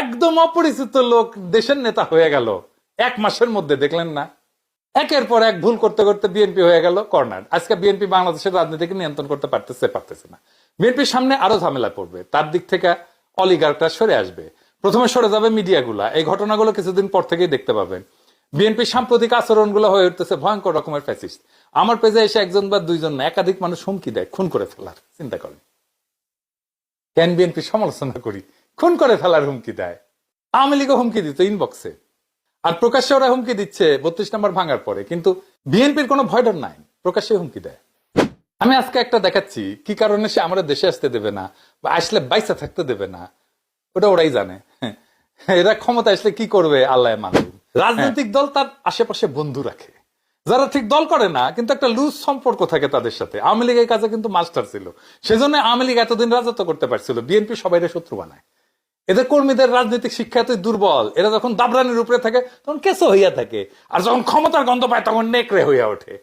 একদম অপরিচিত লোক দেশের নেতা হয়ে গেল 1 মাসের মধ্যে, দেখলেন না? একের পর এক ভুল করতে করতে বিএনপি হয়ে গেল কর্নার। আজকে বিএনপি বাংলাদেশের রাজনীতিকে নিয়ন্ত্রণ করতে পারতেছে না। বিএনপির সামনে আরো ঝামেলা পড়বে, তার দিক থেকে অলিগার্করা সরে আসবে। প্রথমে সরে যাবে মিডিয়াগুলা। এই ঘটনাগুলো কিছুদিন পর থেকেই দেখতে পাবেন। বিএনপির সাম্প্রতিক আচরণগুলো হয়ে উঠতেছে ভয়ঙ্কর রকমের ফ্যাসিস্ট। আমার পেজে এসে একজন বা দুইজন না, একাধিক মানুষ হুমকি দেয় খুন করে ফেলার। চিন্তা করেন, কেন বিএনপি সমালোচনা করি, খুন করে ফেলার হুমকি দেয়। আওয়ামী লীগও হুমকি দিত ইনবক্সে, আর প্রকাশ্যে ওরা হুমকি দিচ্ছে 32 নম্বর ভাঙার পরে। কিন্তু বিএনপির কোনো ভয় ডর নাই, প্রকাশ্যে হুমকি দেয়। আমি আজকে একটা দেখাচ্ছি কি কারণে সে আমরা দেশে আসতে দেবে না, বা আসলে বাইসা থাকতে দেবে না, ওটা ওরাই জানে। এরা ক্ষমতা আসলে কি করবে আল্লাহ মালুম। রাজনৈতিক দল তার আশেপাশে বন্ধু রাখে, যারা ঠিক দল করে না কিন্তু একটা লুজ সম্পর্ক থাকে তাদের সাথে। আওয়ামী লীগের কাছে কিন্তু মাস্টার ছিল, সেজন্য আওয়ামী লীগ এতদিন রাজত্ব করতে পারছিল। বিএনপি সবাইরে শত্রু বানায়। এদের কর্মীদের রাজনৈতিক শিক্ষা এতই দুর্বল, এরা যখন দাবরানির উপরে থাকে তখন কেসো হইয়া থাকে, আর যখন ক্ষমতার গন্ধ পায় তখন নেকড়ে হইয়া ওঠে।